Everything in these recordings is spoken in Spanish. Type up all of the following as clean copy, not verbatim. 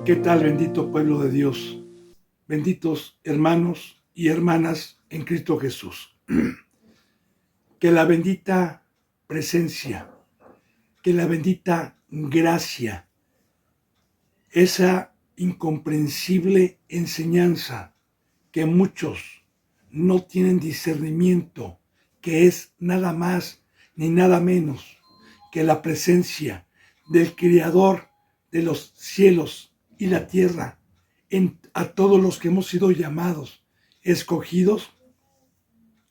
¿Qué tal, bendito pueblo de Dios? Benditos hermanos y hermanas en Cristo Jesús. Que la bendita presencia, que la bendita gracia, esa incomprensible enseñanza que muchos no tienen discernimiento, que es nada más ni nada menos que la presencia del Creador de los cielos y la tierra, a todos los que hemos sido llamados, escogidos,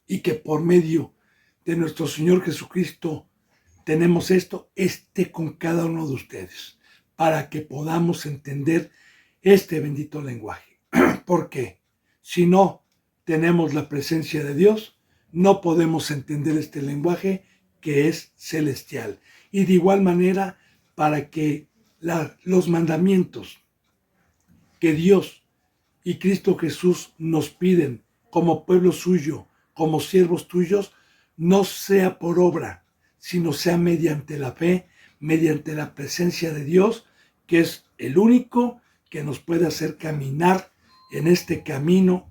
y que por medio de nuestro Señor Jesucristo tenemos esto, esté con cada uno de ustedes, para que podamos entender este bendito lenguaje. Porque si no tenemos la presencia de Dios, no podemos entender este lenguaje que es celestial. Y de igual manera, para que los mandamientos que Dios y Cristo Jesús nos piden como pueblo suyo, como siervos tuyos, no sea por obra, sino sea mediante la fe, mediante la presencia de Dios, que es el único que nos puede hacer caminar en este camino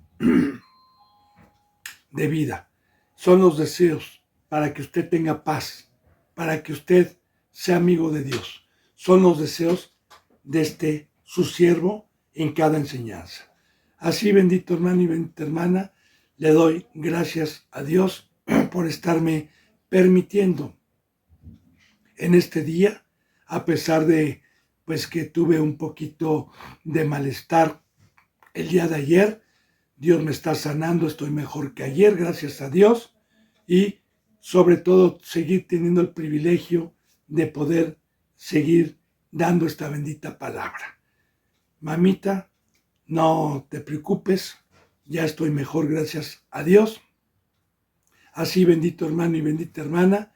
de vida. Son los deseos para que usted tenga paz, para que usted sea amigo de Dios. Son los deseos de su siervo en cada enseñanza. Así, bendito hermano y bendita hermana, le doy gracias a Dios por estarme permitiendo en este día, a pesar de que tuve un poquito de malestar el día de ayer. Dios me está sanando, estoy mejor que ayer, gracias a Dios, y sobre todo seguir teniendo el privilegio de poder seguir dando esta bendita palabra. Mamita, no te preocupes, ya estoy mejor, gracias a Dios. Así, bendito hermano y bendita hermana,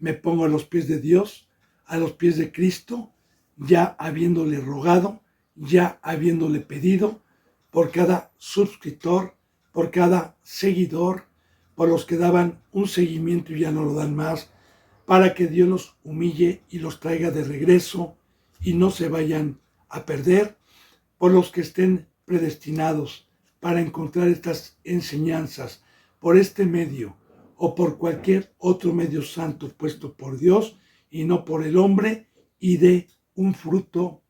me pongo a los pies de Dios, a los pies de Cristo, ya habiéndole rogado, ya habiéndole pedido por cada suscriptor, por cada seguidor, por los que daban un seguimiento y ya no lo dan más, para que Dios los humille y los traiga de regreso y no se vayan a perder, por los que estén predestinados para encontrar estas enseñanzas por este medio o por cualquier otro medio santo puesto por Dios y no por el hombre, y de un fruto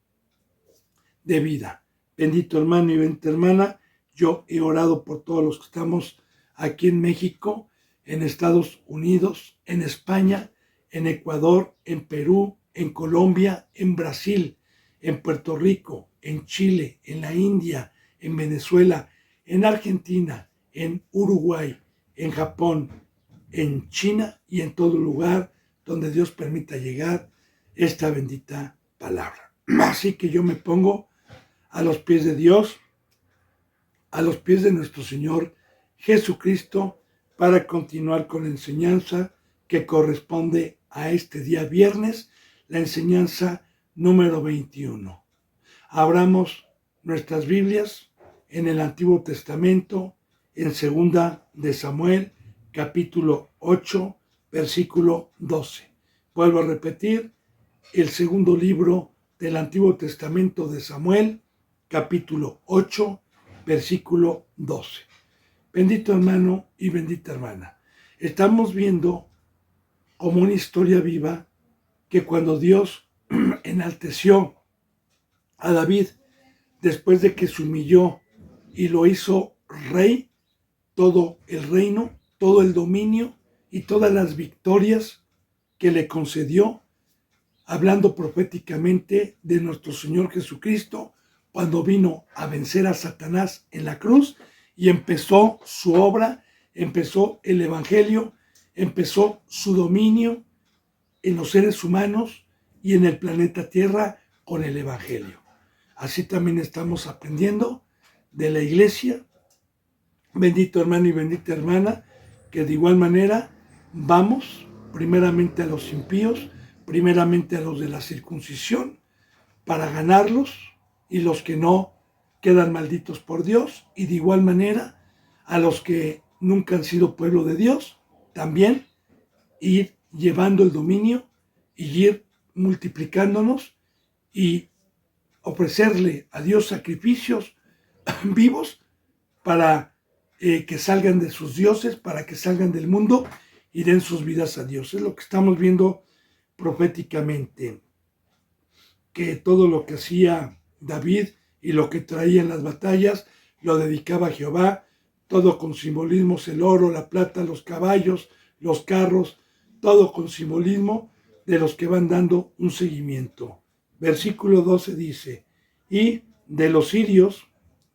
de vida. Bendito hermano y bendita hermana, yo he orado por todos los que estamos aquí en México, en Estados Unidos, en España, en Ecuador, en Perú, en Colombia, en Brasil, en Puerto Rico, en Chile, en la India, en Venezuela, en Argentina, en Uruguay, en Japón, en China y en todo lugar donde Dios permita llegar esta bendita palabra. Así que yo me pongo a los pies de Dios, a los pies de nuestro Señor Jesucristo, para continuar con la enseñanza que corresponde a este día viernes, la enseñanza número 21. Abramos nuestras Biblias en el Antiguo Testamento, en Segunda de Samuel, capítulo 8, versículo 12. Vuelvo a repetir, el segundo libro del Antiguo Testamento de Samuel, capítulo 8, versículo 12. Bendito hermano y bendita hermana, estamos viendo como una historia viva que cuando Dios enalteció a David, después de que se humilló y lo hizo rey, todo el reino, todo el dominio y todas las victorias que le concedió, hablando proféticamente de nuestro Señor Jesucristo, cuando vino a vencer a Satanás en la cruz y empezó su obra, empezó el evangelio, empezó su dominio en los seres humanos y en el planeta Tierra con el evangelio. Así también estamos aprendiendo de la iglesia, bendito hermano y bendita hermana, que de igual manera vamos primeramente a los impíos, primeramente a los de la circuncisión, para ganarlos, y los que no quedan malditos por Dios, y de igual manera a los que nunca han sido pueblo de Dios, también ir llevando el dominio y ir multiplicándonos y ofrecerle a Dios sacrificios vivos para que salgan de sus dioses, para que salgan del mundo y den sus vidas a Dios. Es lo que estamos viendo proféticamente, que todo lo que hacía David y lo que traía en las batallas lo dedicaba a Jehová, todo con simbolismos, el oro, la plata, los caballos, los carros, todo con simbolismo de los que van dando un seguimiento. Versículo 12 dice, y de los sirios,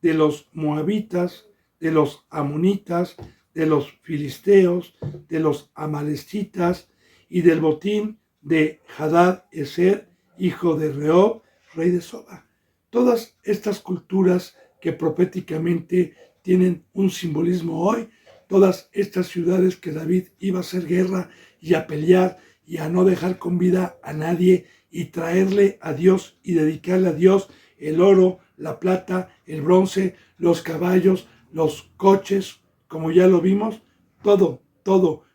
de los moabitas, de los amonitas, de los filisteos, de los amalecitas y del botín de Hadad-Ezer, hijo de Rehob, rey de Soba. Todas estas culturas que proféticamente tienen un simbolismo hoy, todas estas ciudades que David iba a hacer guerra y a pelear y a no dejar con vida a nadie y traerle a Dios y dedicarle a Dios el oro, la plata, el bronce, los caballos, los coches, como ya lo vimos, todo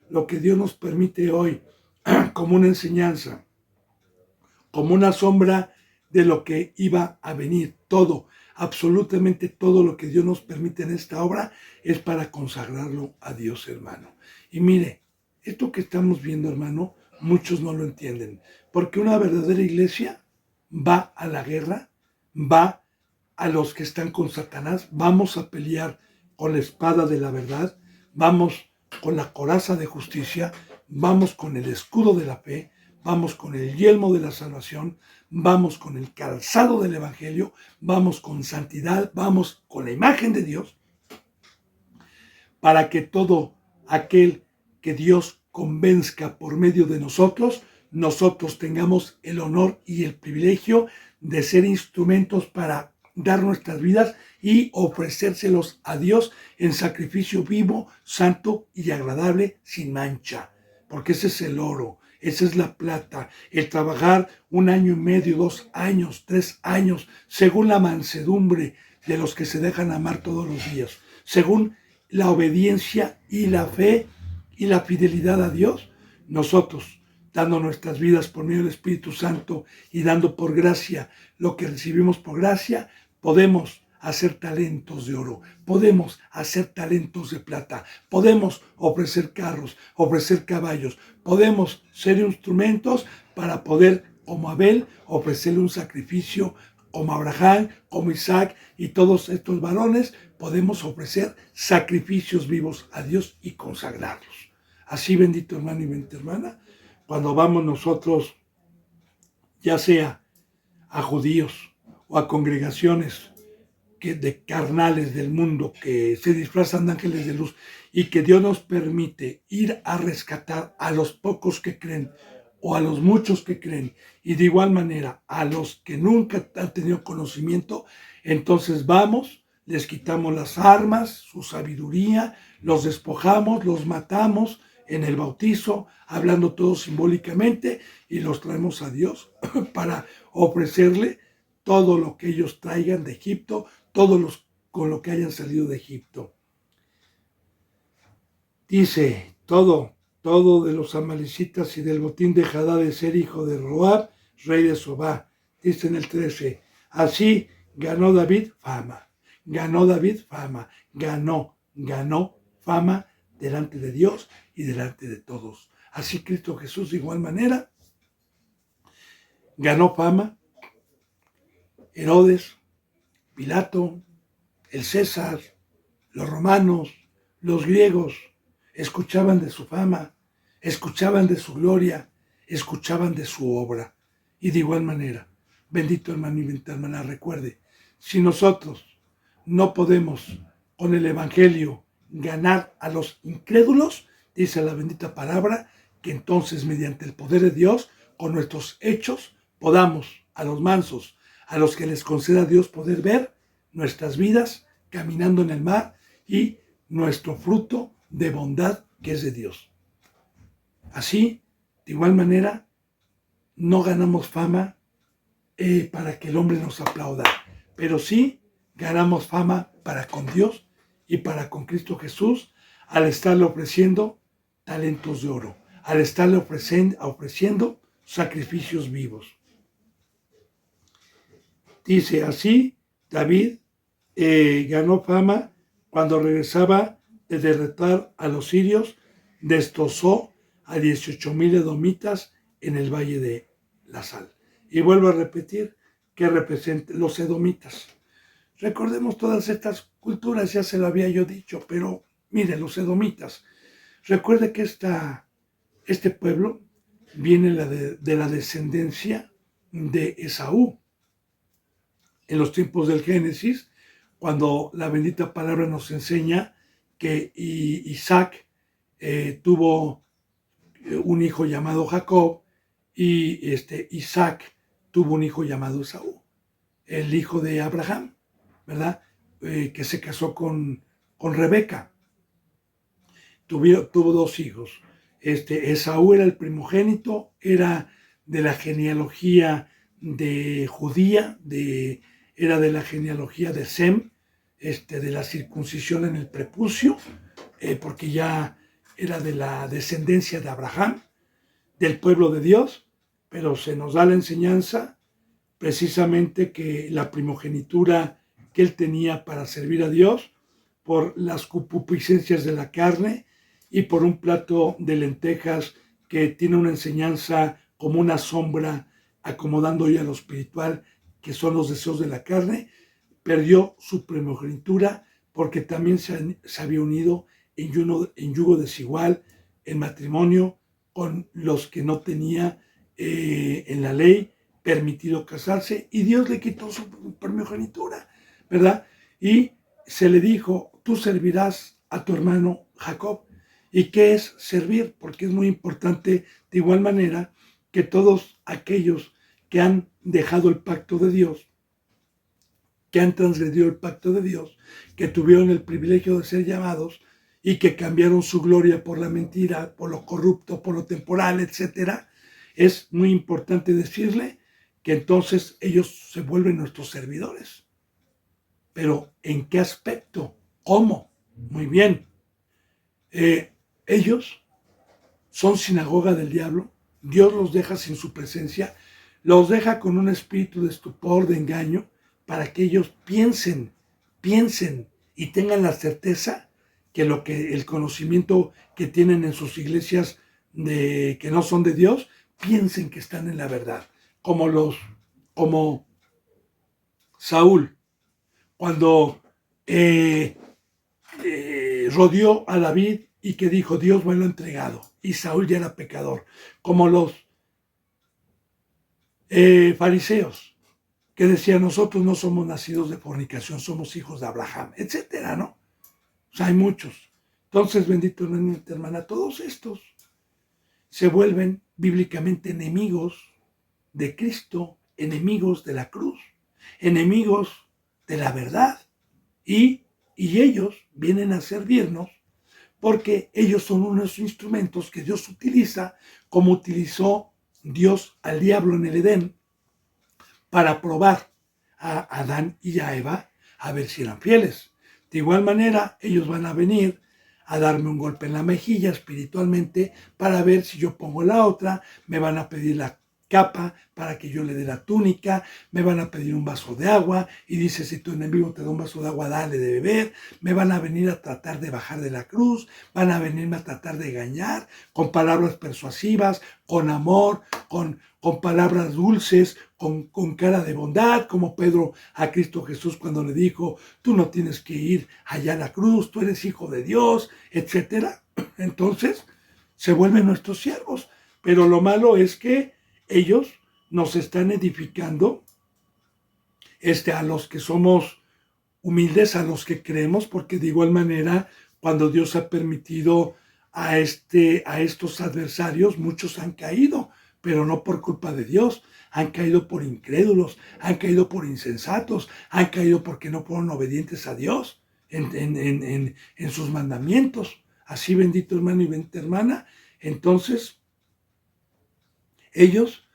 lo que Dios nos permite hoy como una enseñanza, como una sombra de lo que iba a venir. Todo, absolutamente todo lo que Dios nos permite en esta obra es para consagrarlo a Dios, hermano. Y mire, esto que estamos viendo, hermano, muchos no lo entienden, porque una verdadera iglesia va a la guerra, va a los que están con Satanás, vamos a pelear con la espada de la verdad, vamos con la coraza de justicia, vamos con el escudo de la fe, vamos con el yelmo de la salvación, vamos con el calzado del evangelio, vamos con santidad, vamos con la imagen de Dios, para que todo aquel que Dios convenzca por medio de nosotros, nosotros tengamos el honor y el privilegio de ser instrumentos para dar nuestras vidas y ofrecérselos a Dios en sacrificio vivo, santo y agradable, sin mancha. Porque ese es el oro, esa es la plata, el trabajar 1 año y medio, 2 años, 3 años, según la mansedumbre de los que se dejan amar todos los días, según la obediencia y la fe y la fidelidad a Dios, nosotros, dando nuestras vidas por medio del Espíritu Santo y dando por gracia lo que recibimos por gracia, podemos hacer talentos de oro, podemos hacer talentos de plata, podemos ofrecer carros, ofrecer caballos, podemos ser instrumentos para poder, como Abel, ofrecerle un sacrificio, como Abraham, como Isaac y todos estos varones, podemos ofrecer sacrificios vivos a Dios y consagrarlos. Así, bendito hermano y bendita hermana, cuando vamos nosotros, ya sea a judíos o a congregaciones de carnales del mundo que se disfrazan de ángeles de luz y que Dios nos permite ir a rescatar a los pocos que creen o a los muchos que creen y de igual manera a los que nunca han tenido conocimiento, entonces vamos, les quitamos las armas, su sabiduría, los despojamos, los matamos en el bautizo, hablando todo simbólicamente, y los traemos a Dios para ofrecerle todo lo que ellos traigan de Egipto, con lo que hayan salido de Egipto. Dice, todo de los amalecitas y del botín de Hadad-Ezer, hijo de Roab, rey de Sobá. Dice en el 13, así ganó David fama, ganó fama delante de Dios y delante de todos. Así Cristo Jesús de igual manera ganó fama. Herodes, Pilato, el César, los romanos, los griegos, escuchaban de su fama, escuchaban de su gloria, escuchaban de su obra. Y de igual manera, bendito hermano y bendita hermana, recuerde, si nosotros no podemos con el evangelio ganar a los incrédulos, dice la bendita palabra, que entonces mediante el poder de Dios, con nuestros hechos, podamos a los mansos, a los que les conceda Dios poder ver nuestras vidas caminando en el mar y nuestro fruto de bondad que es de Dios. Así, de igual manera, no ganamos fama para que el hombre nos aplauda, pero sí ganamos fama para con Dios y para con Cristo Jesús al estarle ofreciendo talentos de oro, al estarle ofreciendo sacrificios vivos. Dice así, David ganó fama cuando regresaba de derrotar a los sirios, destrozó a 18,000 edomitas en el Valle de la Sal. Y vuelvo a repetir que representan los edomitas. Recordemos todas estas culturas, ya se lo había yo dicho, pero miren, los edomitas. Recuerde que este pueblo viene de la descendencia de Esaú. En los tiempos del Génesis, cuando la bendita palabra nos enseña que Isaac tuvo un hijo llamado Jacob y Isaac tuvo un hijo llamado Esaú, el hijo de Abraham, ¿verdad? Que se casó con Rebeca. Tuvo dos hijos. Esaú era el primogénito, era de la genealogía de judía, era de la genealogía de Sem, de la circuncisión en el prepucio, porque ya era de la descendencia de Abraham, del pueblo de Dios, pero se nos da la enseñanza precisamente que la primogenitura que él tenía para servir a Dios, por las concupiscencias de la carne y por un plato de lentejas que tiene una enseñanza como una sombra acomodando ya lo espiritual, que son los deseos de la carne, perdió su primogenitura porque también se había unido en yugo desigual, en matrimonio, con los que no tenía en la ley permitido casarse, y Dios le quitó su primogenitura, ¿verdad? Y se le dijo, tú servirás a tu hermano Jacob. ¿Y qué es servir? Porque es muy importante, de igual manera, que todos aquellos que han dejado el pacto de Dios, que han transgredido el pacto de Dios, que tuvieron el privilegio de ser llamados y que cambiaron su gloria por la mentira, por lo corrupto, por lo temporal, etcétera, es muy importante decirle que entonces ellos se vuelven nuestros servidores. Pero ¿en qué aspecto? ¿Cómo? Muy bien. Ellos son sinagoga del diablo. Dios los deja sin su presencia, los deja con un espíritu de estupor, de engaño, para que ellos piensen y tengan la certeza que el conocimiento que tienen en sus iglesias que no son de Dios, piensen que están en la verdad. Como Saúl, cuando rodeó a David y que dijo, Dios me lo ha entregado, y Saúl ya era pecador, como los fariseos, que decían, nosotros no somos nacidos de fornicación, somos hijos de Abraham, etcétera, ¿no? O sea, hay muchos. Entonces, bendito hermano y hermana, todos estos se vuelven bíblicamente enemigos de Cristo, enemigos de la cruz, enemigos de la verdad, y ellos vienen a servirnos porque ellos son unos instrumentos que Dios utiliza, como utilizó Dios al diablo en el Edén, para probar a Adán y a Eva a ver si eran fieles. De igual manera, ellos van a venir a darme un golpe en la mejilla espiritualmente para ver si yo pongo la otra, me van a pedir la capa para que yo le dé la túnica, me van a pedir un vaso de agua y dice, si tu enemigo te da un vaso de agua, dale de beber, me van a venir a tratar de bajar de la cruz, van a venirme a tratar de engañar con palabras persuasivas, con amor, con palabras dulces, con cara de bondad, como Pedro a Cristo Jesús cuando le dijo, tú no tienes que ir allá a la cruz, tú eres hijo de Dios, etcétera. Entonces, se vuelven nuestros siervos. Pero lo malo es que ellos nos están edificando a los que somos humildes, a los que creemos, porque de igual manera, cuando Dios ha permitido a estos adversarios, muchos han caído, pero no por culpa de Dios, han caído por incrédulos, han caído por insensatos, han caído porque no fueron obedientes a Dios en sus mandamientos. Así, bendito hermano y bendita hermana, entonces ellos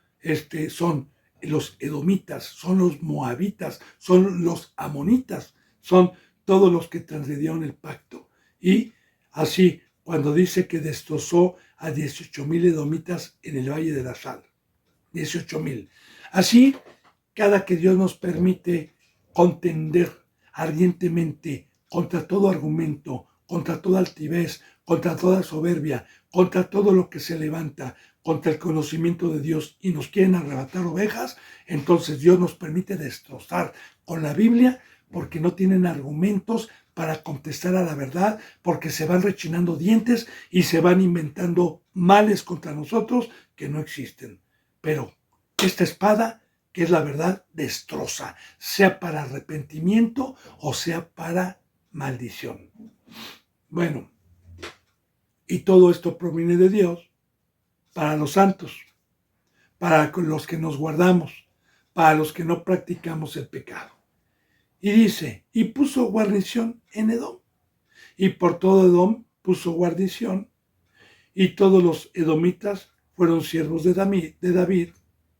son los edomitas, son los moabitas, son los amonitas, son todos los que transgredieron el pacto. Y así, cuando dice que destrozó a 18,000 edomitas en el Valle de la Sal, 18,000. Así cada que Dios nos permite contender ardientemente contra todo argumento, contra toda altivez, contra toda soberbia, contra todo lo que se levanta, contra el conocimiento de Dios y nos quieren arrebatar ovejas, entonces Dios nos permite destrozar con la Biblia porque no tienen argumentos para contestar a la verdad, porque se van rechinando dientes y se van inventando males contra nosotros que no existen. Pero esta espada, que es la verdad, destroza, sea para arrepentimiento o sea para maldición. Bueno, y todo esto proviene de Dios para los santos, para los que nos guardamos, para los que no practicamos el pecado. Y dice, y puso guarnición en Edom, y por todo Edom puso guarnición, y todos los edomitas fueron siervos de David,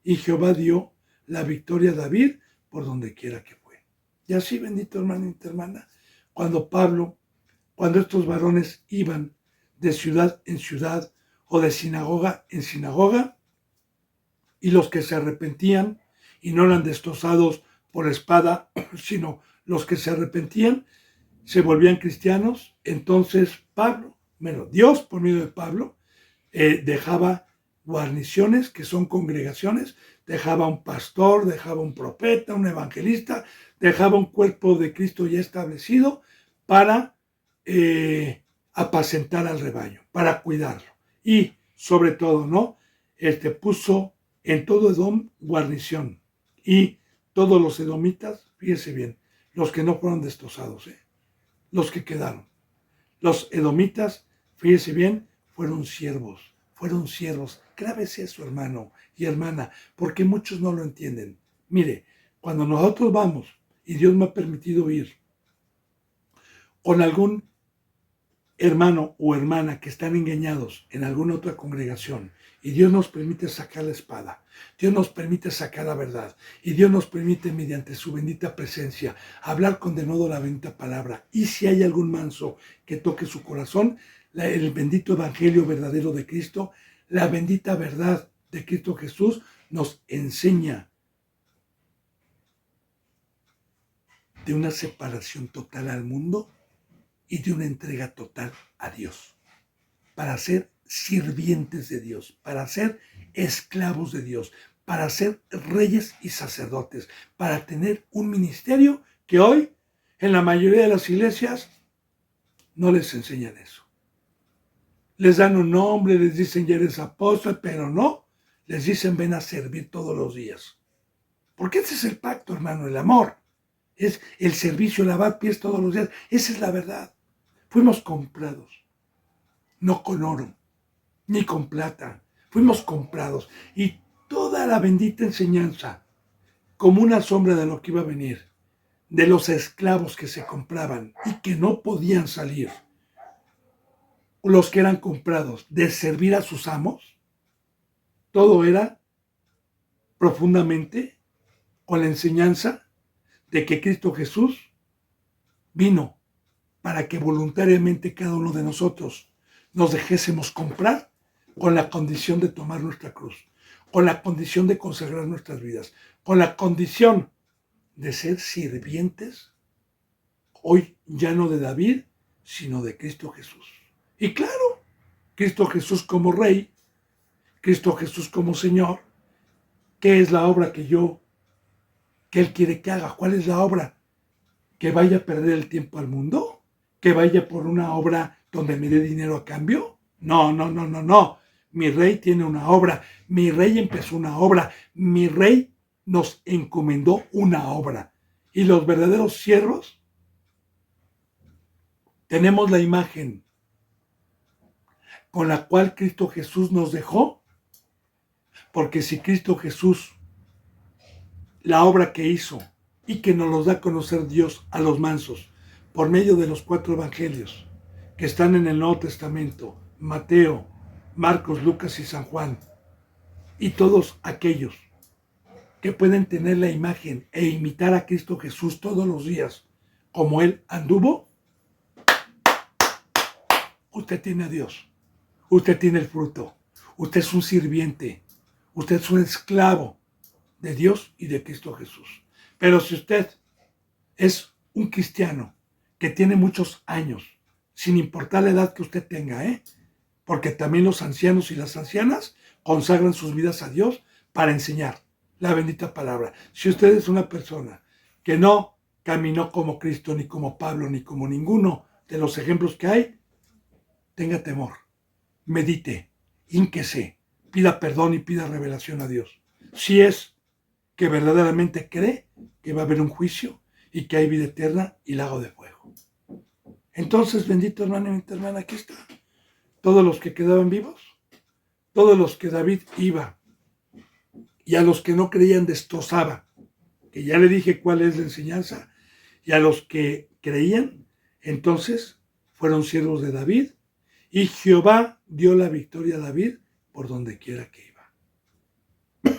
y Jehová dio la victoria a David por donde quiera que fue. Y así, bendito hermano y hermana, cuando estos varones iban de ciudad en ciudad o de sinagoga en sinagoga, y los que se arrepentían y no eran destrozados por la espada, sino los que se arrepentían, se volvían cristianos, entonces Dios por medio de Pablo, dejaba guarniciones, que son congregaciones, dejaba un pastor, dejaba un profeta, un evangelista, dejaba un cuerpo de Cristo ya establecido para apacentar al rebaño, para cuidarlo. Y sobre todo, ¿no? Puso en todo Edom guarnición. Y todos los edomitas, fíjese bien, los que no fueron destrozados, los que quedaron. Los edomitas, fíjese bien, fueron siervos. Grábese eso, hermano y hermana, porque muchos no lo entienden. Mire, cuando nosotros vamos, y Dios me ha permitido ir, con algún hermano o hermana que están engañados en alguna otra congregación, y Dios nos permite sacar la espada, Dios nos permite sacar la verdad, y Dios nos permite mediante su bendita presencia hablar con de nuevo la bendita palabra, y si hay algún manso que toque su corazón, el bendito evangelio verdadero de Cristo, la bendita verdad de Cristo Jesús nos enseña de una separación total al mundo y de una entrega total a Dios, para ser sirvientes de Dios, para ser esclavos de Dios, para ser reyes y sacerdotes, para tener un ministerio que hoy en la mayoría de las iglesias no les enseñan eso. Les dan un nombre, les dicen ya eres apóstol, pero no, les dicen ven a servir todos los días. Porque ese es el pacto, hermano, el amor. Es el servicio, lavar pies todos los días. Esa es la verdad. Fuimos comprados, no con oro, ni con plata. Fuimos comprados. Y toda la bendita enseñanza, como una sombra de lo que iba a venir, de los esclavos que se compraban y que no podían salir, los que eran comprados, de servir a sus amos, todo era profundamente con la enseñanza de que Cristo Jesús vino para que voluntariamente cada uno de nosotros nos dejésemos comprar con la condición de tomar nuestra cruz, con la condición de consagrar nuestras vidas, con la condición de ser sirvientes, hoy ya no de David, sino de Cristo Jesús. Y claro, Cristo Jesús como Rey, Cristo Jesús como Señor, ¿qué es la obra que Él quiere que haga? ¿Cuál es la obra? ¿Que vaya a perder el tiempo al mundo? ¿Que vaya por una obra donde me dé dinero a cambio? No. Mi Rey tiene una obra. Mi Rey empezó una obra. Mi Rey nos encomendó una obra. Y los verdaderos siervos tenemos la imagen con la cual Cristo Jesús nos dejó. Porque si Cristo Jesús, la obra que hizo y que nos los da a conocer Dios a los mansos por medio de los 4 evangelios que están en el Nuevo Testamento, Mateo, Marcos, Lucas y San Juan, y todos aquellos que pueden tener la imagen e imitar a Cristo Jesús todos los días como Él anduvo, usted tiene a Dios, usted tiene el fruto, usted es un sirviente, usted es un esclavo de Dios y de Cristo Jesús. Pero si usted es un cristiano que tiene muchos años, sin importar la edad que usted tenga, porque también los ancianos y las ancianas consagran sus vidas a Dios para enseñar la bendita palabra. Si usted es una persona que no caminó como Cristo, ni como Pablo, ni como ninguno de los ejemplos que hay, tenga temor, medite, hínquese, pida perdón y pida revelación a Dios. Si es que verdaderamente cree que va a haber un juicio y que hay vida eterna y lago de fuego. Entonces, bendito hermano y bendita hermana, aquí está. Todos los que quedaban vivos, todos los que David iba y a los que no creían destrozaba, que ya le dije cuál es la enseñanza, y a los que creían, entonces fueron siervos de David, y Jehová dio la victoria a David por donde quiera que iba.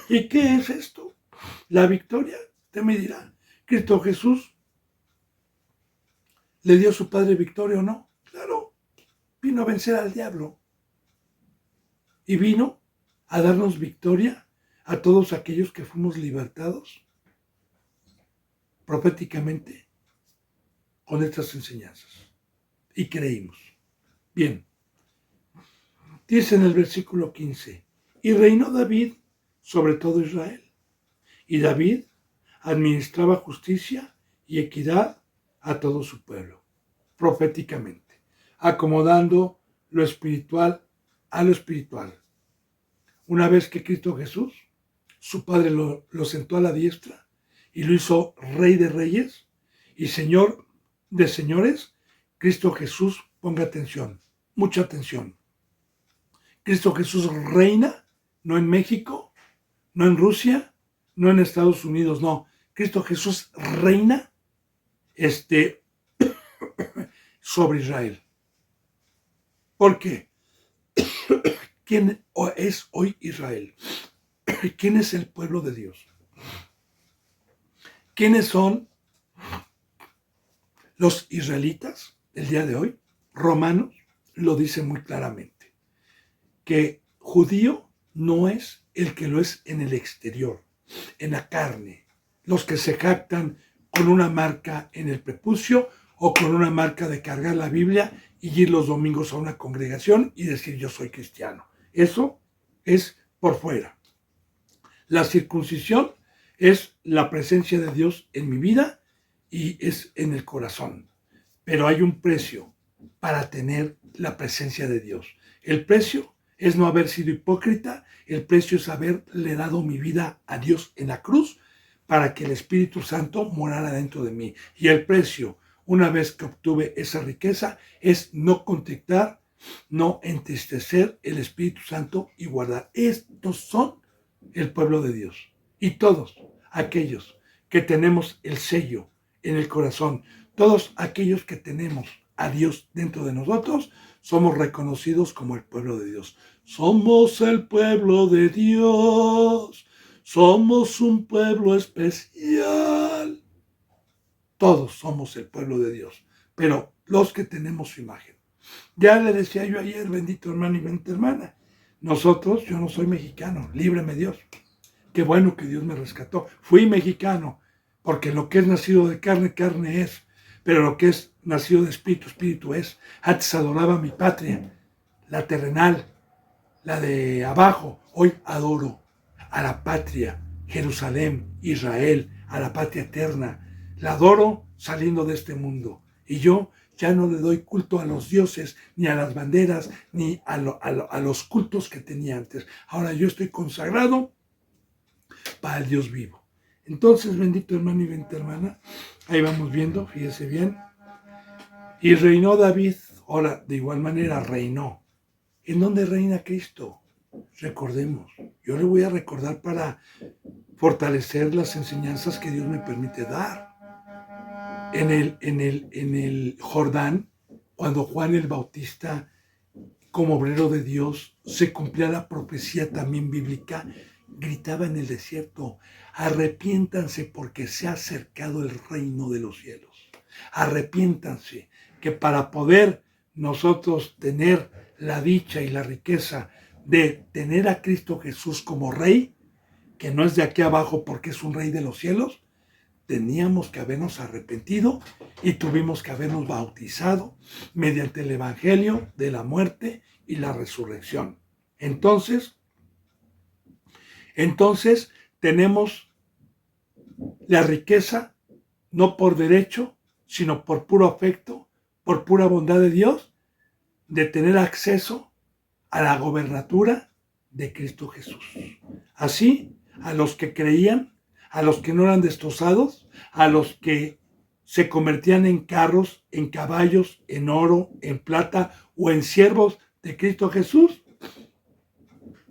¿Y qué es esto? La victoria, usted me dirá, ¿Cristo Jesús le dio a su Padre victoria o no? Claro, vino a vencer al diablo y vino a darnos victoria a todos aquellos que fuimos libertados proféticamente con estas enseñanzas y creímos. Bien, dice en el versículo 15, y reinó David sobre todo Israel, y David administraba justicia y equidad a todo su pueblo, proféticamente, acomodando lo espiritual a lo espiritual. Una vez que Cristo Jesús, su Padre lo sentó a la diestra y lo hizo Rey de Reyes y Señor de Señores, Cristo Jesús, ponga atención, mucha atención. Cristo Jesús reina, no en México, no en Rusia, no en Estados Unidos, no. Cristo Jesús reina sobre Israel. ¿Por qué? ¿Quién es hoy Israel? ¿Quién es el pueblo de Dios? ¿Quiénes son los israelitas del día de hoy? Romanos lo dice muy claramente, que judío no es el que lo es en el exterior, en la carne, los que se jactan con una marca en el prepucio o con una marca de cargar la Biblia y ir los domingos a una congregación y decir yo soy cristiano. Eso es por fuera. La circuncisión es la presencia de Dios en mi vida y es en el corazón. Pero hay un precio para tener la presencia de Dios. El precio es no haber sido hipócrita, el precio es haberle dado mi vida a Dios en la cruz para que el Espíritu Santo morara dentro de mí. Y el precio, una vez que obtuve esa riqueza, es no contristar, no entristecer el Espíritu Santo y guardar. Estos son el pueblo de Dios. Y todos aquellos que tenemos el sello en el corazón, todos aquellos que tenemos a Dios dentro de nosotros, somos reconocidos como el pueblo de Dios. Somos el pueblo de Dios. Somos un pueblo especial. Todos somos el pueblo de Dios, pero los que tenemos su imagen. Ya le decía yo ayer, bendito hermano y bendita hermana, nosotros, yo no soy mexicano, líbreme Dios. Qué bueno que Dios me rescató. Fui mexicano, porque lo que es nacido de carne, carne es. Pero lo que es nacido de espíritu, espíritu es. Antes adoraba mi patria, la terrenal, la de abajo. Hoy adoro a la patria, Jerusalén, Israel, a la patria eterna. La adoro saliendo de este mundo. Y yo ya no le doy culto a los dioses, ni a las banderas, ni a los cultos que tenía antes. Ahora yo estoy consagrado para el Dios vivo. Entonces, bendito hermano y bendita hermana, ahí vamos viendo, fíjese bien. Y reinó David, ahora de igual manera reinó. ¿En dónde reina Cristo? Recordemos, yo le voy a recordar para fortalecer las enseñanzas que Dios me permite dar. En el Jordán, cuando Juan el Bautista, como obrero de Dios, se cumplía la profecía también bíblica, gritaba en el desierto, arrepiéntanse porque se ha acercado el reino de los cielos. Arrepiéntanse, que para poder nosotros tener la dicha y la riqueza de tener a Cristo Jesús como Rey, que no es de aquí abajo porque es un rey de los cielos, teníamos que habernos arrepentido y tuvimos que habernos bautizado mediante el evangelio de la muerte y la resurrección. Entonces tenemos la riqueza no por derecho, sino por puro afecto, por pura bondad de Dios, de tener acceso a la gobernatura de Cristo Jesús. Así, a los que creían, a los que no eran destrozados, a los que se convertían en carros, en caballos, en oro, en plata o en siervos de Cristo Jesús,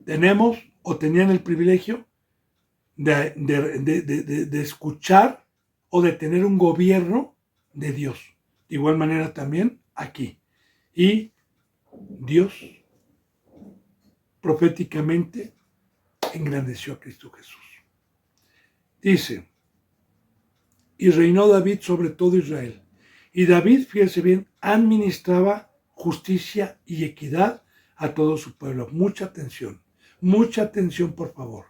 tenemos o tenían el privilegio de escuchar o de tener un gobierno de Dios. De igual manera también aquí. Y Dios proféticamente engrandeció a Cristo Jesús. Dice, y reinó David sobre todo Israel. Y David, fíjese bien, administraba justicia y equidad a todo su pueblo. Mucha atención por favor.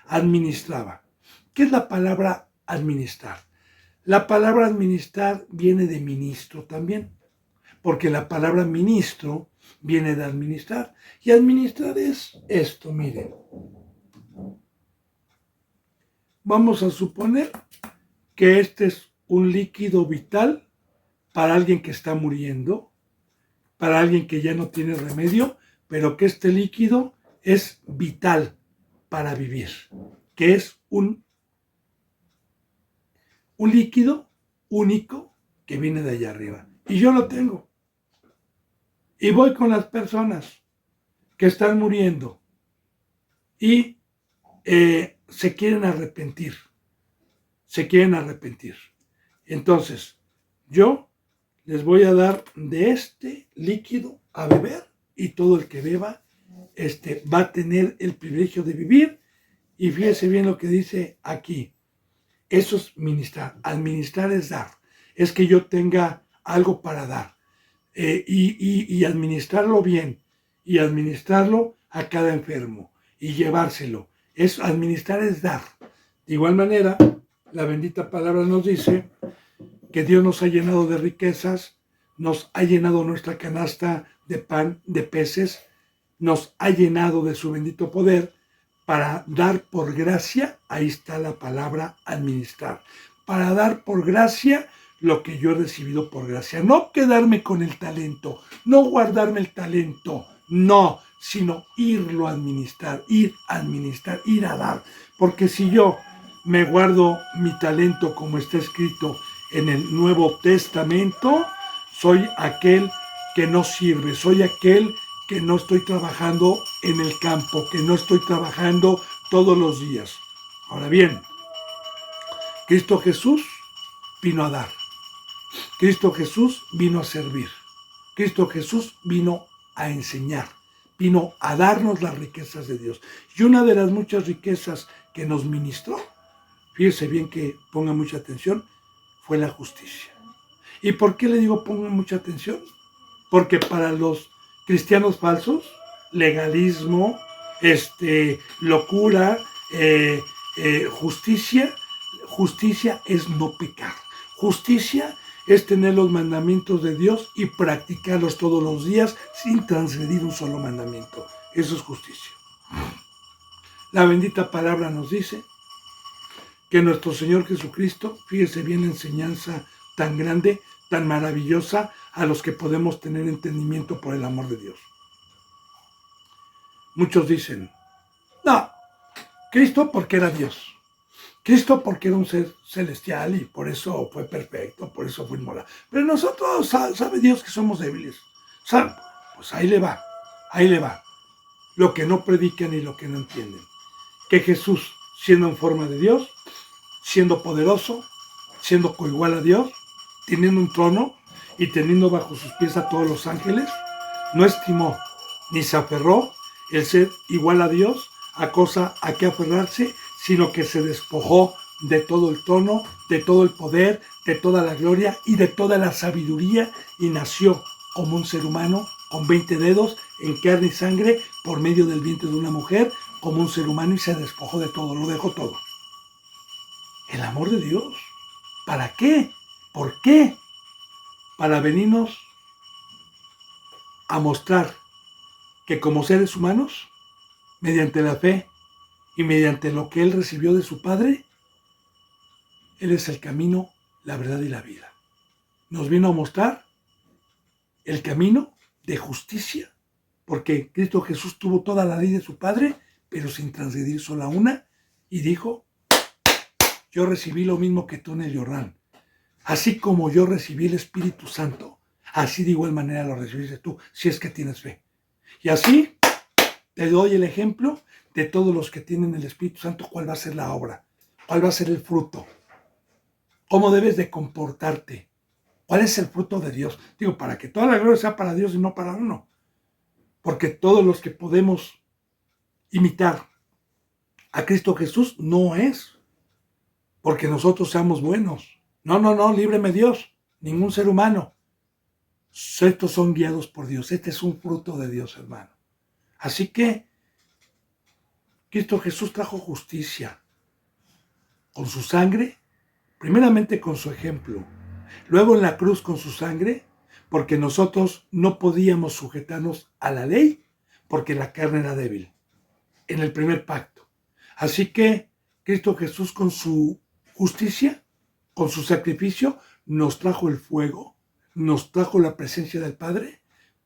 Administraba. ¿Qué es la palabra administrar? La palabra administrar viene de ministro también, porque la palabra ministro viene de administrar. Y administrar es esto, miren. Vamos a suponer que este es un líquido vital para alguien que está muriendo, para alguien que ya no tiene remedio, pero que este líquido es vital para vivir, que es un líquido único que viene de allá arriba. Y yo lo tengo. Y voy con las personas que están muriendo y se quieren arrepentir. Entonces, yo les voy a dar de este líquido a beber y todo el que beba va a tener el privilegio de vivir. Y fíjese bien lo que dice aquí. Eso es ministrar. Administrar es dar. Es que yo tenga algo para dar. Y administrarlo bien. Y administrarlo a cada enfermo. Y llevárselo. Administrar es dar. De igual manera, la bendita palabra nos dice que Dios nos ha llenado de riquezas, nos ha llenado nuestra canasta de pan, de peces, nos ha llenado de su bendito poder para dar por gracia. Ahí está la palabra administrar. Para dar por gracia lo que yo he recibido por gracia. No quedarme con el talento, no guardarme el talento, no, sino irlo a administrar, ir a dar. Porque si yo me guardo mi talento como está escrito en el Nuevo Testamento, soy aquel que no sirve, soy aquel que no estoy trabajando en el campo, que no estoy trabajando todos los días. Ahora bien, Cristo Jesús vino a dar. Cristo Jesús vino a servir. Cristo Jesús vino a enseñar. Vino a darnos las riquezas de Dios. Y una de las muchas riquezas que nos ministró, fíjese bien que ponga mucha atención, fue la justicia. ¿Y por qué le digo ponga mucha atención? Porque para los cristianos falsos, legalismo, locura, justicia es no pecar. Justicia es tener los mandamientos de Dios y practicarlos todos los días sin transgredir un solo mandamiento. Eso es justicia. La bendita palabra nos dice que nuestro Señor Jesucristo, fíjese bien la enseñanza tan grande, tan maravillosa, a los que podemos tener entendimiento por el amor de Dios. Muchos dicen, no, Cristo porque era Dios. Cristo porque era un ser celestial y por eso fue perfecto, por eso fue inmortal. Pero nosotros, sabe Dios que somos débiles. Pues ahí le va. Lo que no predican y lo que no entienden. Que Jesús, siendo en forma de Dios, siendo poderoso, siendo coigual a Dios, teniendo un trono y teniendo bajo sus pies a todos los ángeles, no estimó ni se aferró el ser igual a Dios a cosa a que aferrarse, sino que se despojó de todo el trono, de todo el poder, de toda la gloria y de toda la sabiduría, y nació como un ser humano con 20 dedos en carne y sangre por medio del vientre de una mujer como un ser humano y se despojó de todo, lo dejó todo. El amor de Dios. ¿Para qué? ¿Por qué? Para venirnos a mostrar que como seres humanos, mediante la fe y mediante lo que Él recibió de su Padre, Él es el camino, la verdad y la vida. Nos vino a mostrar el camino de justicia, porque Cristo Jesús tuvo toda la ley de su Padre, pero sin transgredir sola una, y dijo, yo recibí lo mismo que tú en el Jordán. Así como yo recibí el Espíritu Santo, así de igual manera lo recibiste tú, si es que tienes fe. Y así te doy el ejemplo de todos los que tienen el Espíritu Santo, cuál va a ser la obra, cuál va a ser el fruto, cómo debes de comportarte, cuál es el fruto de Dios. Digo, para que toda la gloria sea para Dios y no para uno. Porque todos los que podemos imitar a Cristo Jesús no es porque nosotros seamos buenos. No, líbreme Dios, ningún ser humano. Estos son guiados por Dios, este es un fruto de Dios, hermano. Así que Cristo Jesús trajo justicia con su sangre, primeramente con su ejemplo, luego en la cruz con su sangre, porque nosotros no podíamos sujetarnos a la ley porque la carne era débil en el primer pacto. Así que Cristo Jesús con su justicia, con su sacrificio, nos trajo el fuego, nos trajo la presencia del Padre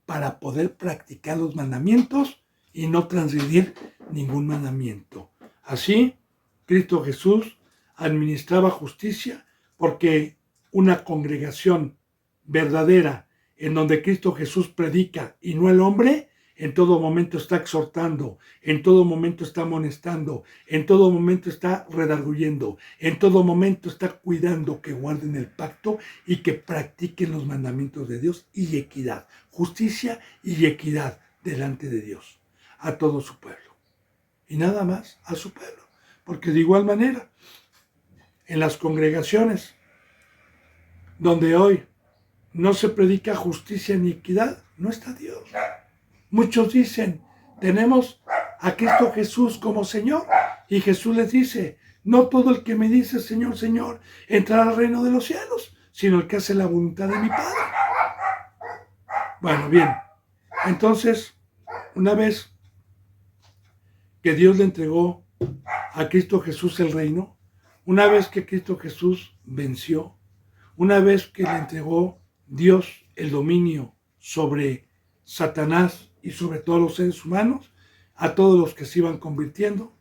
para poder practicar los mandamientos y no transgredir ningún mandamiento. Así, Cristo Jesús administraba justicia porque una congregación verdadera en donde Cristo Jesús predica y no el hombre, en todo momento está exhortando, en todo momento está amonestando, en todo momento está redarguyendo, en todo momento está cuidando que guarden el pacto y que practiquen los mandamientos de Dios y equidad, justicia y equidad delante de Dios, a todo su pueblo. Y nada más a su pueblo, porque de igual manera, en las congregaciones donde hoy no se predica justicia ni equidad, no está Dios. Muchos dicen, tenemos a Cristo Jesús como Señor. Y Jesús les dice, no todo el que me dice Señor, Señor, entrará al reino de los cielos, sino el que hace la voluntad de mi Padre. Bueno, bien. Entonces, una vez que Dios le entregó a Cristo Jesús el reino, una vez que Cristo Jesús venció, una vez que le entregó Dios el dominio sobre Satanás y sobre todos los seres humanos, a todos los que se iban convirtiendo,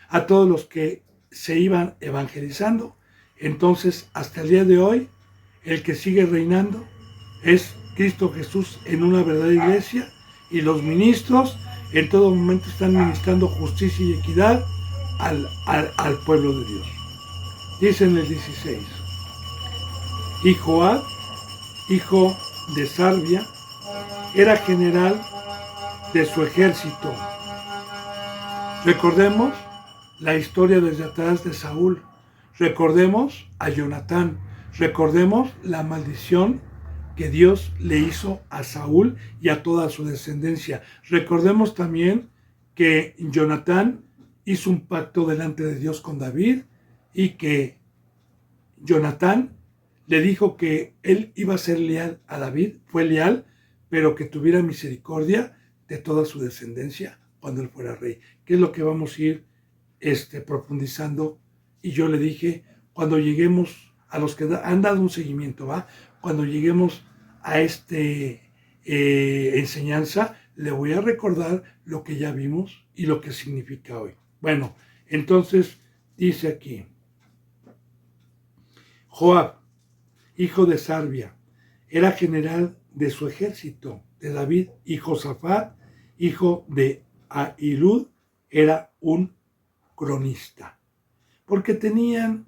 a todos los que se iban evangelizando, entonces hasta el día de hoy, el que sigue reinando es Cristo Jesús en una verdadera iglesia, y los ministros en todo momento están ministrando justicia y equidad al pueblo de Dios. Dice en el 16, y Joab, hijo de Sarvia, era general de su ejército. Recordemos la historia desde atrás de Saúl. Recordemos a Jonatán. Recordemos la maldición que Dios le hizo a Saúl y a toda su descendencia. Recordemos también que Jonatán hizo un pacto delante de Dios con David y que Jonatán le dijo que él iba a ser leal a David, fue leal, pero que tuviera misericordia de toda su descendencia cuando él fuera rey. ¿Qué es lo que vamos a ir profundizando? Y yo le dije, cuando lleguemos a los que han dado un seguimiento, ¿va? Cuando lleguemos a enseñanza, le voy a recordar lo que ya vimos y lo que significa hoy. Bueno, entonces dice aquí, Joab, hijo de Sarvia, era general de su ejército, de David, y Josafat, hijo de Ahilud, era un cronista, porque tenían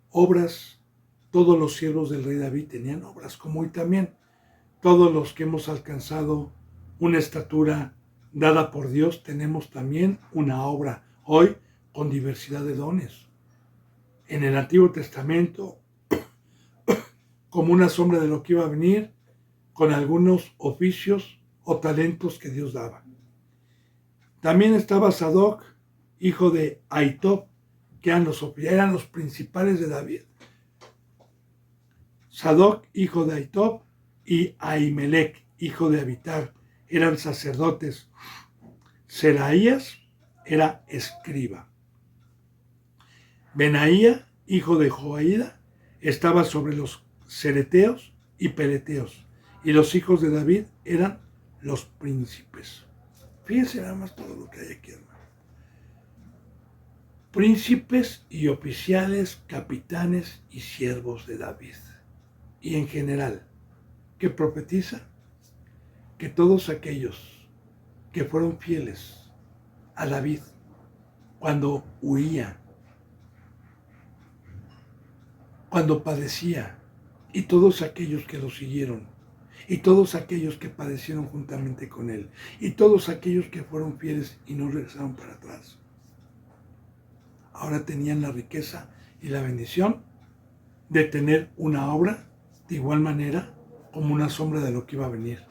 obras, todos los siervos del rey David tenían obras, como hoy también. Todos los que hemos alcanzado una estatura dada por Dios tenemos también una obra, hoy con diversidad de dones. En el Antiguo Testamento, como una sombra de lo que iba a venir, con algunos oficios o talentos que Dios daba. También estaba Sadoc, hijo de Ahitob, que eran los principales de David. Sadoc, hijo de Ahitob, y Ahimelech, hijo de Abitar, eran sacerdotes. Seraías era escriba. Benaía, hijo de Joaída, estaba sobre los cereteos y peleteos, y los hijos de David eran los príncipes. Fíjense nada más todo lo que hay aquí, hermano. Príncipes y oficiales, capitanes y siervos de David. Y en general, que profetiza que todos aquellos que fueron fieles a David cuando huía, cuando padecía, y todos aquellos que lo siguieron, y todos aquellos que padecieron juntamente con él, y todos aquellos que fueron fieles y no regresaron para atrás, ahora tenían la riqueza y la bendición de tener una obra de igual manera como una sombra de lo que iba a venir.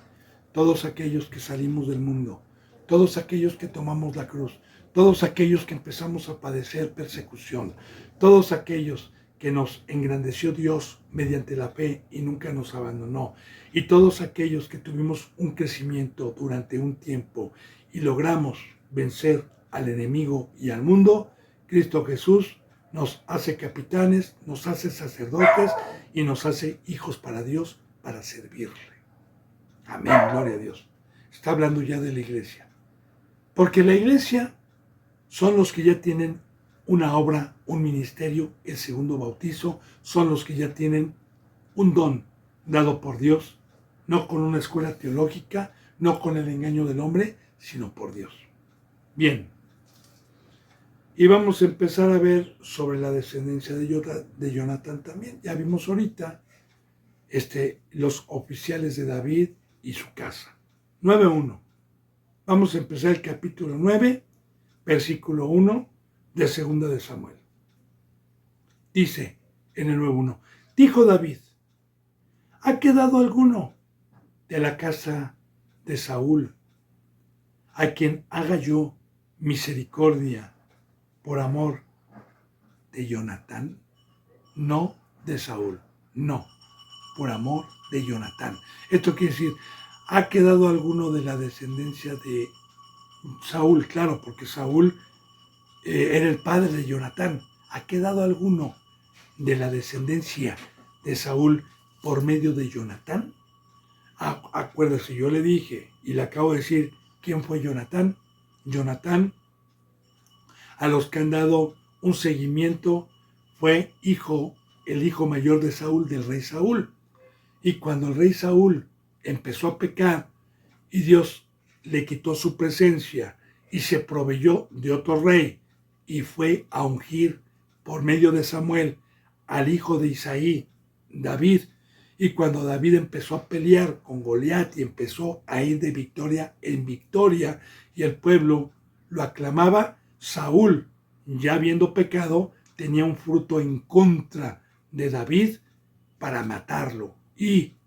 Todos aquellos que salimos del mundo, todos aquellos que tomamos la cruz, todos aquellos que empezamos a padecer persecución, todos aquellos que nos engrandeció Dios mediante la fe y nunca nos abandonó, y todos aquellos que tuvimos un crecimiento durante un tiempo y logramos vencer al enemigo y al mundo, Cristo Jesús nos hace capitanes, nos hace sacerdotes y nos hace hijos para Dios, para servirle. Amén, gloria a Dios. Está hablando ya de la iglesia. Porque la iglesia son los que ya tienen una obra, un ministerio, el segundo bautizo, son los que ya tienen un don dado por Dios, no con una escuela teológica, no con el engaño del hombre, sino por Dios. Bien, y vamos a empezar a ver sobre la descendencia de Jonatán también. Ya vimos ahorita los oficiales de David y su casa. 9:1. Vamos a empezar el capítulo 9, versículo 1 de 2 de Samuel. Dice en el 9:1, dijo David, ¿ha quedado alguno de la casa de Saúl a quien haga yo misericordia por amor de Jonatán? No de Saúl, no, por amor de Jonatán. Esto quiere decir, ¿ha quedado alguno de la descendencia de Saúl? Claro, porque Saúl era el padre de Jonatán. ¿Ha quedado alguno de la descendencia de Saúl por medio de Jonatán? Acuérdese, yo le dije y le acabo de decir quién fue Jonatán. Jonatán, a los que han dado un seguimiento, fue el hijo mayor de Saúl, del rey Saúl. Y cuando el rey Saúl empezó a pecar y Dios le quitó su presencia y se proveyó de otro rey y fue a ungir por medio de Samuel al hijo de Isaí, David, y cuando David empezó a pelear con Goliat y empezó a ir de victoria en victoria y el pueblo lo aclamaba, Saúl, ya habiendo pecado, tenía un fruto en contra de David para matarlo. Y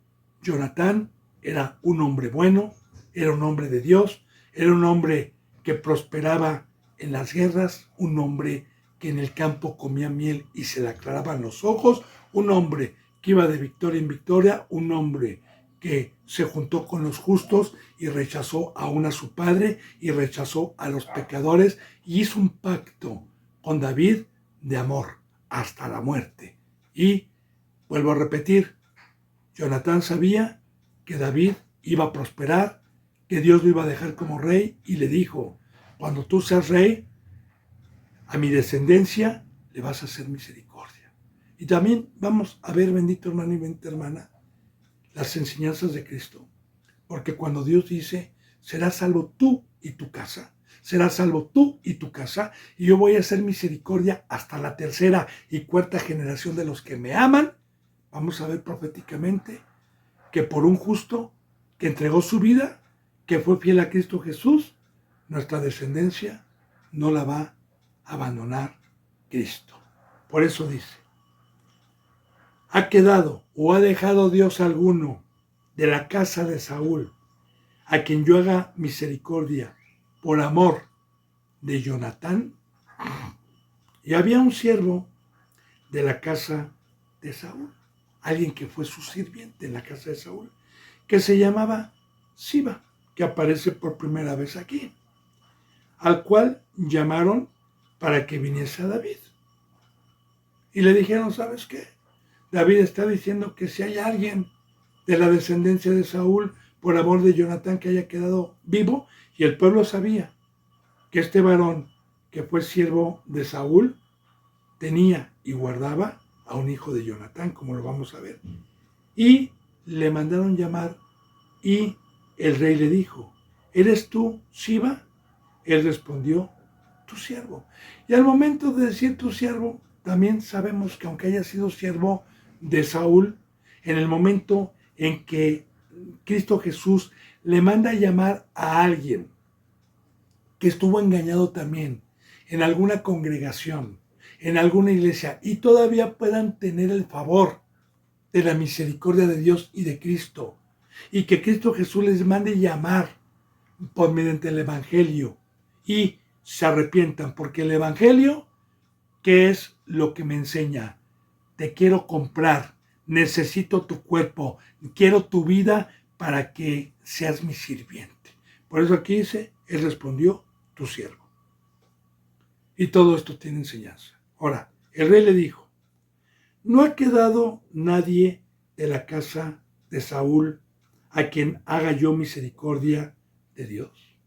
Jonatán era un hombre bueno, era un hombre de Dios, era un hombre que prosperaba en las guerras, un hombre que en el campo comía miel y se le aclaraban los ojos, un hombre que iba de victoria en victoria, un hombre que se juntó con los justos y rechazó aún a su padre y rechazó a los pecadores y hizo un pacto con David de amor hasta la muerte. Y vuelvo a repetir, Jonatán sabía que David iba a prosperar, que Dios lo iba a dejar como rey y le dijo, cuando tú seas rey, a mi descendencia le vas a hacer misericordia. Y también vamos a ver, bendito hermano y bendita hermana, las enseñanzas de Cristo. Porque cuando Dios dice, serás salvo tú y tu casa, serás salvo tú y tu casa, y yo voy a hacer misericordia hasta la tercera y cuarta generación de los que me aman, vamos a ver proféticamente que por un justo que entregó su vida, que fue fiel a Cristo Jesús, nuestra descendencia no la va a abandonar Cristo. Por eso dice, ¿ha quedado o ha dejado Dios alguno de la casa de Saúl a quien yo haga misericordia por amor de Jonatán? Y había un siervo de la casa de Saúl, alguien que fue su sirviente en la casa de Saúl, que se llamaba Siba, que aparece por primera vez aquí, al cual llamaron para que viniese a David. Y le dijeron, ¿sabes qué? David está diciendo que si hay alguien de la descendencia de Saúl, por amor de Jonatán, que haya quedado vivo, y el pueblo sabía que este varón, que fue siervo de Saúl, tenía y guardaba a un hijo de Jonatán, como lo vamos a ver. Y le mandaron llamar, y el rey le dijo, ¿eres tú, Siba? Él respondió, tu siervo. Y al momento de decir tu siervo, también sabemos que aunque haya sido siervo de Saúl, en el momento en que Cristo Jesús le manda a llamar a alguien que estuvo engañado también en alguna congregación, en alguna iglesia, y todavía puedan tener el favor de la misericordia de Dios y de Cristo, y que Cristo Jesús les mande llamar por mediante el Evangelio, y se arrepientan, porque el Evangelio, ¿qué es lo que me enseña? Te quiero comprar, necesito tu cuerpo, quiero tu vida para que seas mi sirviente. Por eso aquí dice, él respondió, tu siervo. Y todo esto tiene enseñanza. Ahora, el rey le dijo, ¿no ha quedado nadie de la casa de Saúl a quien haga yo misericordia de Dios?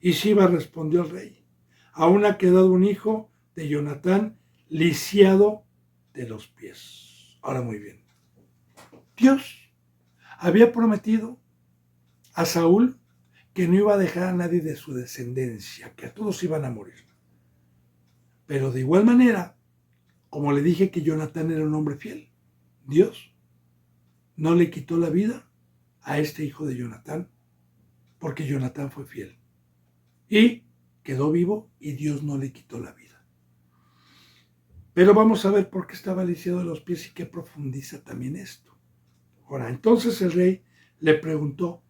Y Siba respondió al rey, aún ha quedado un hijo de Jonatán lisiado de los pies. Ahora muy bien, Dios había prometido a Saúl que no iba a dejar a nadie de su descendencia, que a todos iban a morir. Pero de igual manera, como le dije que Jonatán era un hombre fiel, Dios no le quitó la vida a este hijo de Jonatán, porque Jonatán fue fiel. Y quedó vivo y Dios no le quitó la vida. Pero vamos a ver por qué estaba lisiado de los pies y qué profundiza también esto. Ahora, entonces el rey le preguntó,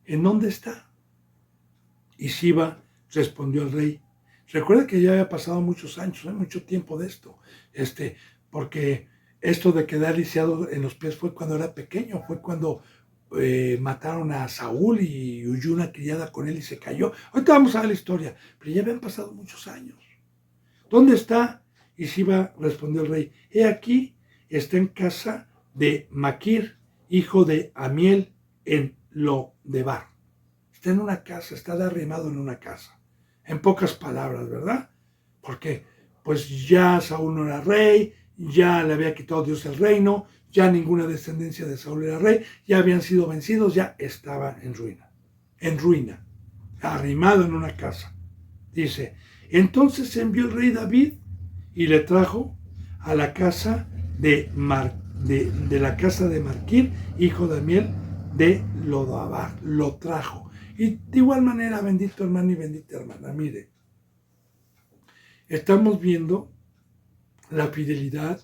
¿en dónde está? Y Siba respondió al rey, recuerda que ya había pasado muchos años, mucho tiempo de esto, porque esto de quedar lisiado en los pies fue cuando era pequeño, fue cuando mataron a Saúl y huyó una criada con él y se cayó. Ahorita vamos a ver la historia, pero ya habían pasado muchos años. ¿Dónde está? Y Siba respondió el rey, he aquí, está en casa de Maquir, hijo de Amiel, en Lo-debar. Está en una casa, está derrimado en una casa. En pocas palabras, ¿verdad? Porque pues ya Saúl no era rey, ya le había quitado Dios el reino, ya ninguna descendencia de Saúl era rey, ya habían sido vencidos, ya estaba en ruina, arrimado en una casa. Dice, entonces envió el rey David y le trajo a la casa de la casa de Maquir, hijo de Amiel, de Lo-debar. Lo trajo. Y de igual manera, bendito hermano y bendita hermana, mire, estamos viendo la fidelidad,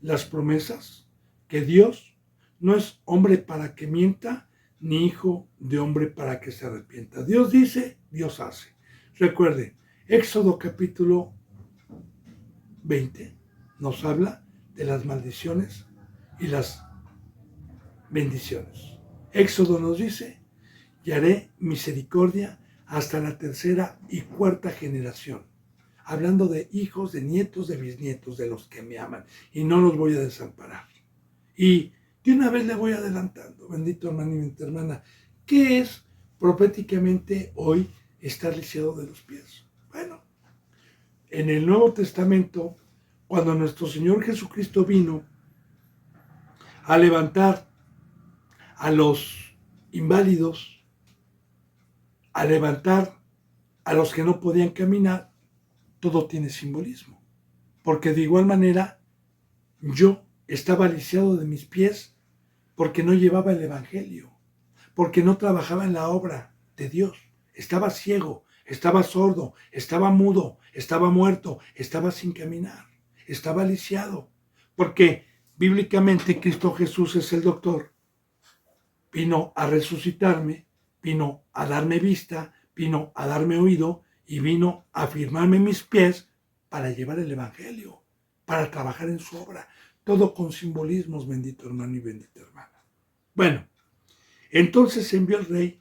las promesas, que Dios no es hombre para que mienta, ni hijo de hombre para que se arrepienta. Dios dice, Dios hace. Recuerde, Éxodo capítulo 20 nos habla de las maldiciones y las bendiciones. Éxodo nos dice, y haré misericordia hasta la tercera y cuarta generación. Hablando de hijos, de nietos, de bisnietos, de los que me aman. Y no los voy a desamparar. Y de una vez le voy adelantando, bendito hermano y bendita hermana, ¿qué es proféticamente hoy estar lisiado de los pies? Bueno, en el Nuevo Testamento, cuando nuestro Señor Jesucristo vino a levantar a los inválidos, a levantar a los que no podían caminar, todo tiene simbolismo. Porque de igual manera, yo estaba lisiado de mis pies porque no llevaba el Evangelio, porque no trabajaba en la obra de Dios. Estaba ciego, estaba sordo, estaba mudo, estaba muerto, estaba sin caminar, estaba lisiado. Porque bíblicamente Cristo Jesús es el doctor. Vino a resucitarme, vino a darme vista, vino a darme oído y vino a afirmarme mis pies para llevar el evangelio, para trabajar en su obra. Todo con simbolismos, bendito hermano y bendita hermana. Bueno, entonces envió el rey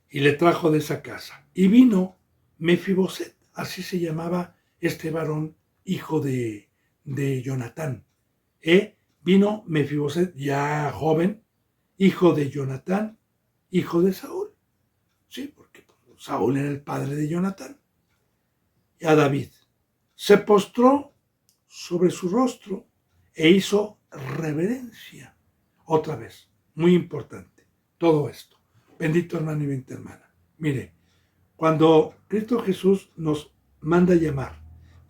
y le trajo de esa casa. Y vino Mefiboset, así se llamaba este varón, hijo de Jonatán. Vino Mefiboset, ya joven, hijo de Jonatán, hijo de Saúl. Sí, porque Saúl era el padre de Jonatán. Y a David. Se postró sobre su rostro e hizo reverencia. Otra vez, muy importante, todo esto. Bendito hermano y bendita hermana. Mire, cuando Cristo Jesús nos manda llamar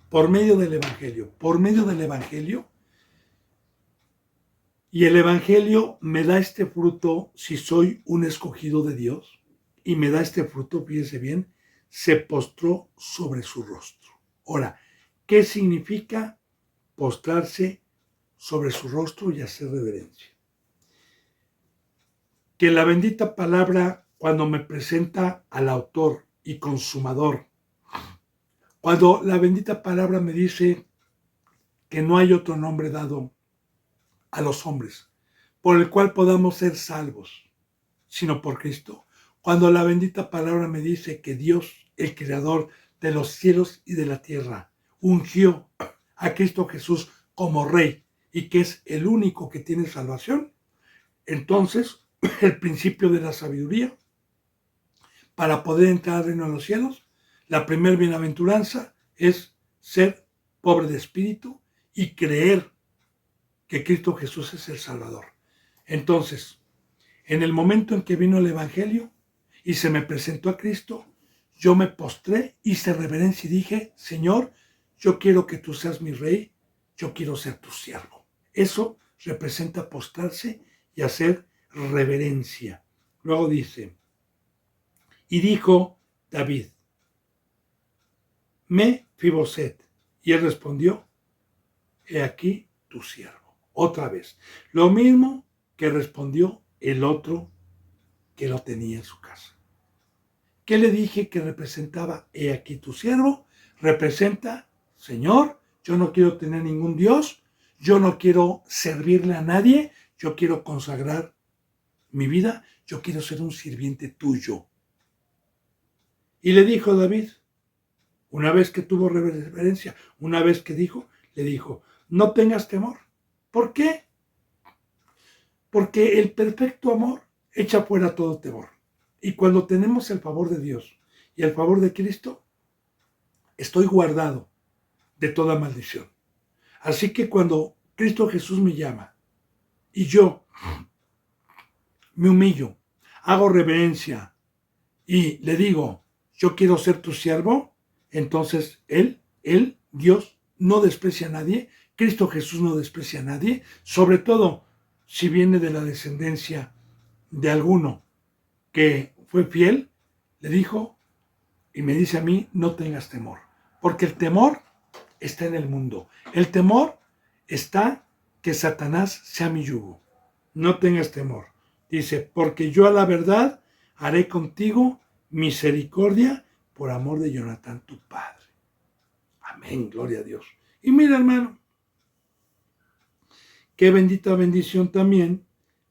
por medio del Evangelio, y el Evangelio me da este fruto si soy un escogido de Dios, y me da este fruto, fíjese bien, se postró sobre su rostro. Ahora, ¿qué significa postrarse sobre su rostro y hacer reverencia? Que la bendita palabra, cuando me presenta al autor y consumador, cuando la bendita palabra me dice que no hay otro nombre dado a los hombres por el cual podamos ser salvos, sino por Cristo. Cuando la bendita palabra me dice que Dios, el creador de los cielos y de la tierra, ungió a Cristo Jesús como rey y que es el único que tiene salvación, entonces el principio de la sabiduría para poder entrar al reino de los cielos, la primer bienaventuranza es ser pobre de espíritu y creer que Cristo Jesús es el Salvador. Entonces, en el momento en que vino el Evangelio y se me presentó a Cristo, yo me postré, hice reverencia y dije, Señor, yo quiero que tú seas mi rey, yo quiero ser tu siervo. Eso representa postrarse y hacer reverencia. Luego dice, y dijo David, Mefiboset, y él respondió, he aquí tu siervo. Otra vez, lo mismo que respondió el otro que lo tenía en su casa. ¿Qué le dije que representaba? He aquí tu siervo. Representa, Señor, yo no quiero tener ningún Dios, yo no quiero servirle a nadie, yo quiero consagrar mi vida, yo quiero ser un sirviente tuyo. Y le dijo David, una vez que tuvo reverencia, una vez que dijo, le dijo, no tengas temor. ¿Por qué? Porque el perfecto amor echa fuera todo temor. Y cuando tenemos el favor de Dios y el favor de Cristo, estoy guardado de toda maldición. Así que cuando Cristo Jesús me llama y yo me humillo, hago reverencia y le digo, yo quiero ser tu siervo, entonces Dios, no desprecia a nadie, Cristo Jesús no desprecia a nadie, sobre todo si viene de la descendencia de alguno que fue fiel, le dijo y me dice a mí, no tengas temor, porque el temor está en el mundo, el temor está que Satanás sea mi yugo, no tengas temor, dice, porque yo a la verdad haré contigo misericordia por amor de Jonatán tu padre. Amén, gloria a Dios. Y mira, hermano, qué bendita bendición también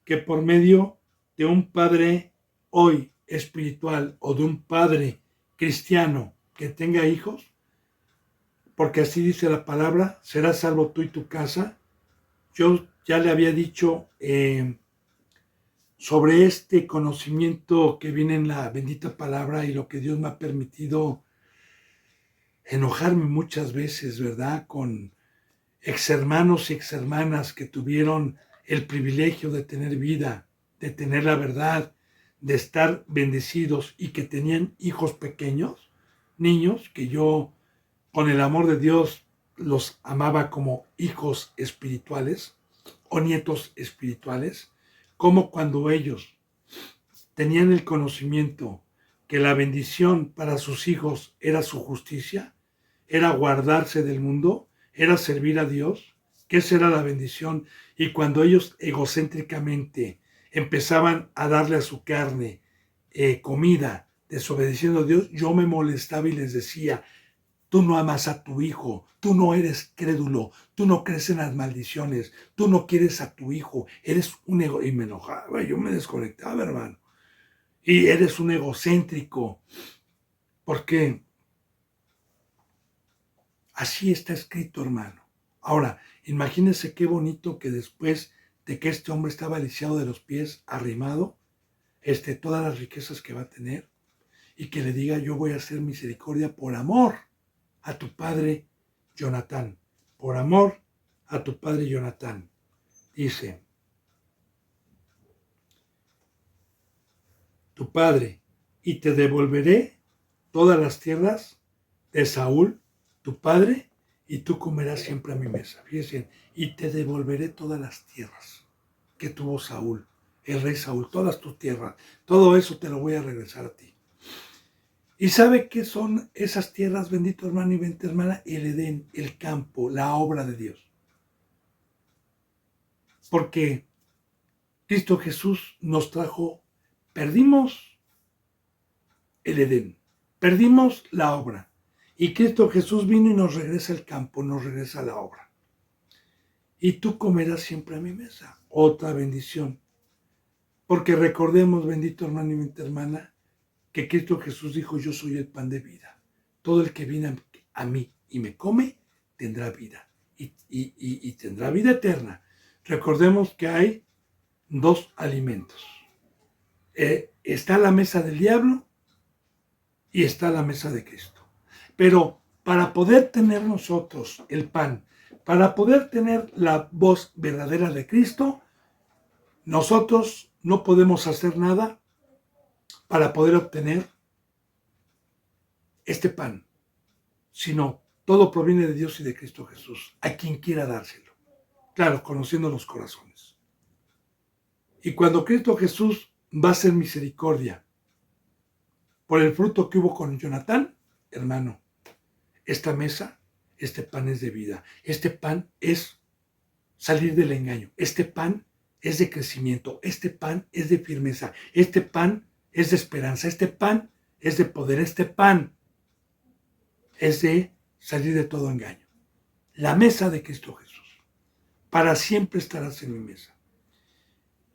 que por medio de un padre hoy espiritual o de un padre cristiano que tenga hijos, porque así dice la palabra, serás salvo tú y tu casa. Yo ya le había dicho sobre este conocimiento que viene en la bendita palabra y lo que Dios me ha permitido enojarme muchas veces, ¿verdad? Con exhermanos y exhermanas que tuvieron el privilegio de tener vida, de tener la verdad, de estar bendecidos y que tenían hijos pequeños, niños, que yo con el amor de Dios los amaba como hijos espirituales o nietos espirituales, como cuando ellos tenían el conocimiento que la bendición para sus hijos era su justicia, era guardarse del mundo, era servir a Dios, que esa era la bendición. Y cuando ellos egocéntricamente empezaban a darle a su carne comida, desobedeciendo a Dios, yo me molestaba y les decía, Tú no amas a tu hijo, tú no eres crédulo, tú no crees en las maldiciones, tú no quieres a tu hijo, eres un ego. Y me enojaba, yo me desconectaba, hermano. Y eres un egocéntrico, porque así está escrito, hermano. Ahora, imagínense qué bonito que después de que este hombre estaba lisiado de los pies, arrimado, todas las riquezas que va a tener, y que le diga, yo voy a hacer misericordia por amor a tu padre Jonatán, por amor a tu padre Jonatán. Dice, tu padre, y te devolveré todas las tierras de Saúl, tu padre, y tú comerás siempre a mi mesa. Fíjense, y te devolveré todas las tierras que tuvo Saúl, el rey Saúl, todas tus tierras, todo eso te lo voy a regresar a ti. ¿Y sabe qué son esas tierras, bendito hermano y bendita hermana? El Edén, el campo, la obra de Dios. Porque Cristo Jesús nos trajo, perdimos el Edén, perdimos la obra. Y Cristo Jesús vino y nos regresa al campo, nos regresa a la obra. Y tú comerás siempre a mi mesa. Otra bendición. Porque recordemos, bendito hermano y bendita hermana, que Cristo Jesús dijo, yo soy el pan de vida. Todo el que viene a mí y me come, tendrá vida. Y tendrá vida eterna. Recordemos que hay dos alimentos. Está la mesa del diablo y está la mesa de Cristo. Pero para poder tener nosotros el pan, para poder tener la voz verdadera de Cristo, nosotros no podemos hacer nada para poder obtener este pan, sino todo proviene de Dios y de Cristo Jesús, a quien quiera dárselo. Claro, conociendo los corazones. Y cuando Cristo Jesús va a hacer misericordia por el fruto que hubo con Jonatán, hermano, esta mesa, este pan es de vida. Este pan es salir del engaño. Este pan es de crecimiento. Este pan es de firmeza. Este pan es de esperanza. Este pan es de poder. Este pan es de salir de todo engaño. La mesa de Cristo Jesús. Para siempre estarás en mi mesa.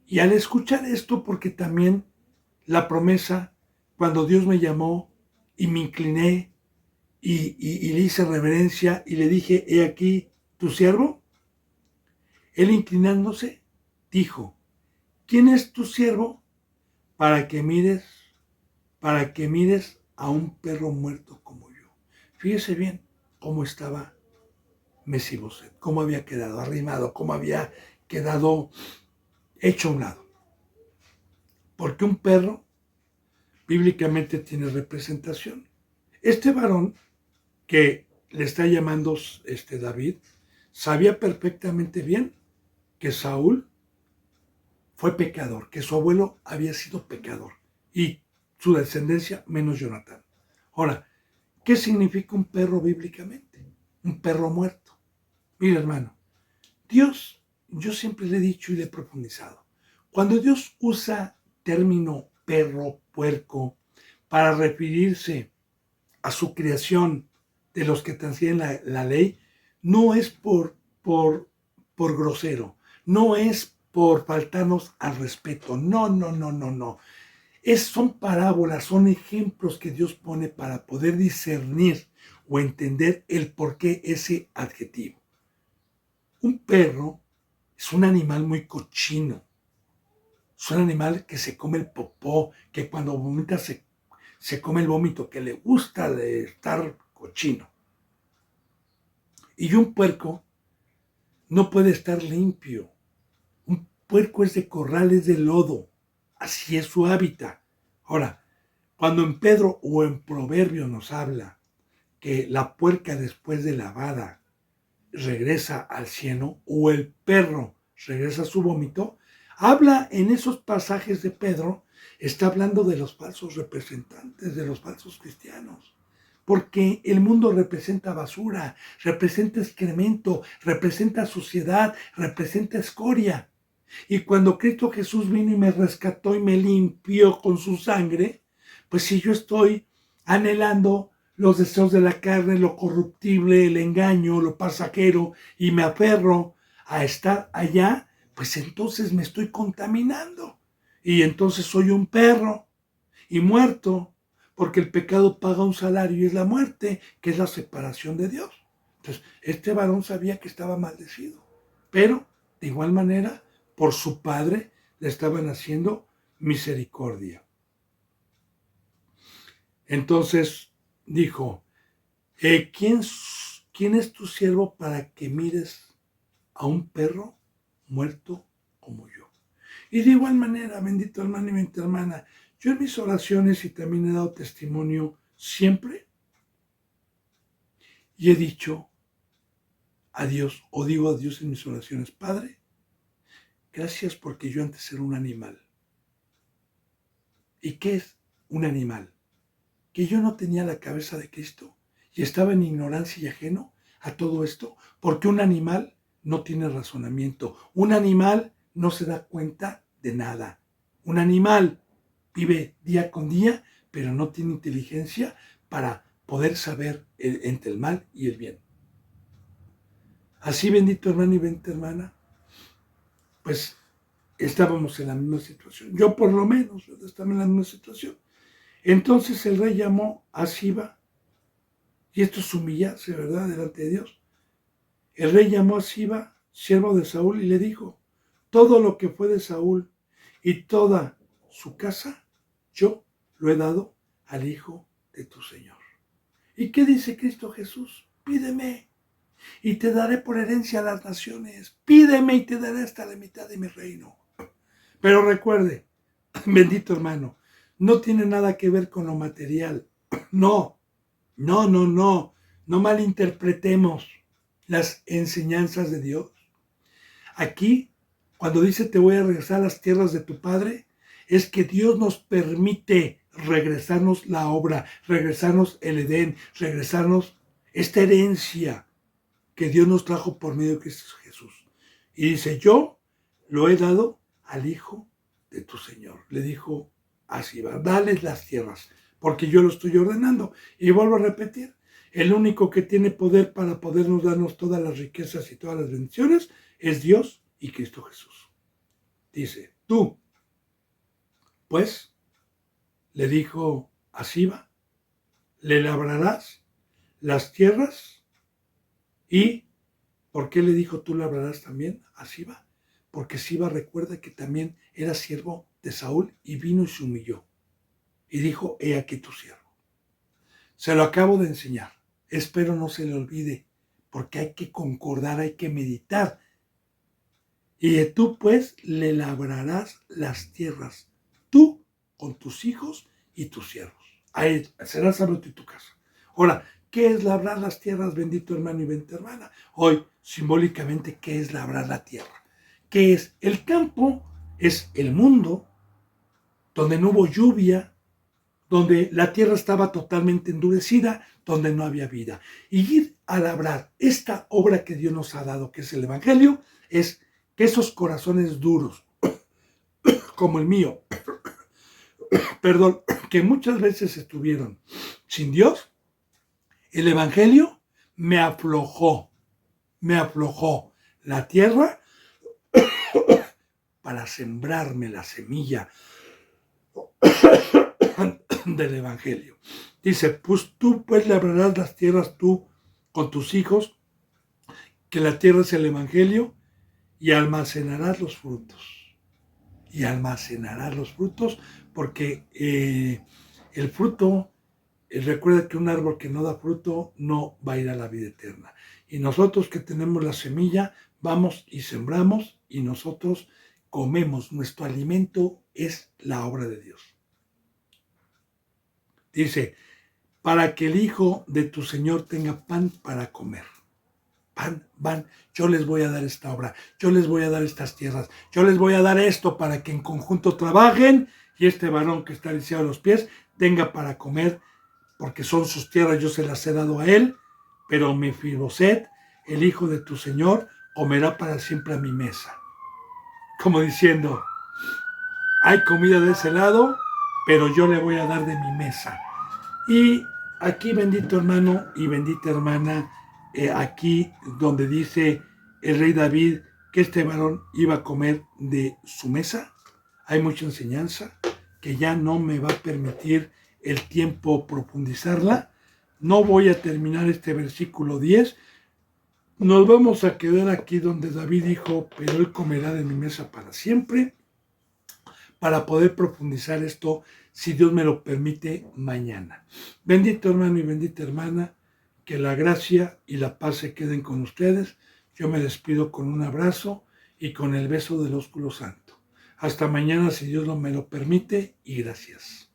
Y al escuchar esto, porque también la promesa, cuando Dios me llamó y me incliné y le hice reverencia y le dije, he aquí tu siervo, él inclinándose dijo, ¿quién es tu siervo para que mires a un perro muerto como yo? Fíjese bien cómo estaba Mesiboset, cómo había quedado arrimado, cómo había quedado hecho a un lado. Porque un perro bíblicamente tiene representación. Este varón que le está llamando David, sabía perfectamente bien que Saúl fue pecador, que su abuelo había sido pecador y su descendencia menos Jonatán. Ahora, ¿qué significa un perro bíblicamente? Un perro muerto. Mira, hermano, Dios, yo siempre le he dicho y le he profundizado, cuando Dios usa término perro, puerco, para referirse a su creación de los que transgreden la ley, no es por grosero, no es por faltarnos al respeto, no. Son parábolas, son ejemplos que Dios pone para poder discernir o entender el por qué ese adjetivo. Un perro es un animal muy cochino, es un animal que se come el popó, que cuando vomita se come el vómito, que le gusta de estar cochino. Y un puerco no puede estar limpio. Un puerco es de corral, es de lodo. Así es su hábitat. Ahora, cuando en Pedro o en Proverbio nos habla que la puerca después de lavada regresa al cieno o el perro regresa a su vómito, habla en esos pasajes de Pedro, está hablando de los falsos representantes, de los falsos cristianos. Porque el mundo representa basura, representa excremento, representa suciedad, representa escoria. Y cuando Cristo Jesús vino y me rescató y me limpió con su sangre, pues si yo estoy anhelando los deseos de la carne, lo corruptible, el engaño, lo pasajero, y me aferro a estar allá, pues entonces me estoy contaminando. Y entonces soy un perro y muerto, porque el pecado paga un salario y es la muerte, que es la separación de Dios. Entonces, este varón sabía que estaba maldecido, pero de igual manera, por su padre, le estaban haciendo misericordia. Entonces dijo, ¿quién es tu siervo para que mires a un perro muerto como yo? Y de igual manera, bendito hermano y bendita hermana, yo en mis oraciones y también he dado testimonio siempre y he dicho a Dios, o digo a Dios en mis oraciones, Padre, gracias porque yo antes era un animal. ¿Y qué es un animal? Que yo no tenía la cabeza de Cristo y estaba en ignorancia y ajeno a todo esto, porque un animal no tiene razonamiento, un animal no se da cuenta de nada, un animal vive día con día, pero no tiene inteligencia para poder saber entre el mal y el bien. Así, bendito hermano y bendita hermana, pues estábamos en la misma situación. Yo por lo menos estaba en la misma situación. Entonces el rey llamó a Siba, y esto es humillarse, ¿verdad?, delante de Dios. El rey llamó a Siba, siervo de Saúl, y le dijo, todo lo que fue de Saúl y toda su casa, yo lo he dado al hijo de tu Señor. ¿Y qué dice Cristo Jesús? Pídeme y te daré por herencia a las naciones. Pídeme y te daré hasta la mitad de mi reino. Pero recuerde, bendito hermano, no tiene nada que ver con lo material. No, no malinterpretemos las enseñanzas de Dios. Aquí, cuando dice te voy a regresar a las tierras de tu padre, es que Dios nos permite regresarnos la obra, regresarnos el Edén, regresarnos esta herencia que Dios nos trajo por medio de Cristo Jesús. Y dice, yo lo he dado al hijo de tu Señor. Le dijo a Siba, dale las tierras, porque yo lo estoy ordenando. Y vuelvo a repetir, el único que tiene poder para podernos darnos todas las riquezas y todas las bendiciones es Dios y Cristo Jesús. Dice, tú, pues, le dijo a Siba, le labrarás las tierras. ¿Y por qué le dijo tú labrarás también a Siba? Porque Siba recuerda que también era siervo de Saúl y vino y se humilló. Y dijo, he aquí tu siervo. Se lo acabo de enseñar. Espero no se le olvide, porque hay que concordar, hay que meditar. Y tú pues le labrarás las tierras, tú con tus hijos y tus siervos. Ahí será sabio tú y tu casa. Ahora, ¿qué es labrar las tierras, bendito hermano y bendita hermana? Hoy, simbólicamente, ¿qué es labrar la tierra? ¿Qué es? El campo es el mundo donde no hubo lluvia, donde la tierra estaba totalmente endurecida, donde no había vida. Y ir a labrar esta obra que Dios nos ha dado, que es el Evangelio, es que esos corazones duros, como el mío, perdón, que muchas veces estuvieron sin Dios, el Evangelio me aflojó la tierra para sembrarme la semilla del Evangelio. Dice, pues tú pues labrarás las tierras tú con tus hijos, que la tierra es el Evangelio, y almacenarás los frutos. Y almacenarás los frutos porque el fruto, recuerda que un árbol que no da fruto no va a ir a la vida eterna. Y nosotros que tenemos la semilla, vamos y sembramos y nosotros comemos. Nuestro alimento es la obra de Dios. Dice, para que el Hijo de tu Señor tenga pan para comer. Pan, yo les voy a dar esta obra, yo les voy a dar estas tierras, yo les voy a dar esto para que en conjunto trabajen y este varón que está lisiado a los pies tenga para comer, porque son sus tierras, yo se las he dado a él, pero Mefiboset, el hijo de tu Señor, comerá para siempre a mi mesa. Como diciendo, hay comida de ese lado, pero yo le voy a dar de mi mesa. Y Aquí, bendito hermano y bendita hermana, aquí donde dice el rey David que este varón iba a comer de su mesa, hay mucha enseñanza que ya no me va a permitir el tiempo profundizarla. No voy a terminar este versículo 10. Nos vamos a quedar aquí donde David dijo, pero él comerá de mi mesa para siempre, para poder profundizar esto, si Dios me lo permite, mañana. Bendito hermano y bendita hermana, que la gracia y la paz se queden con ustedes. Yo me despido con un abrazo y con el beso del ósculo santo. Hasta mañana, si Dios me lo permite, y gracias.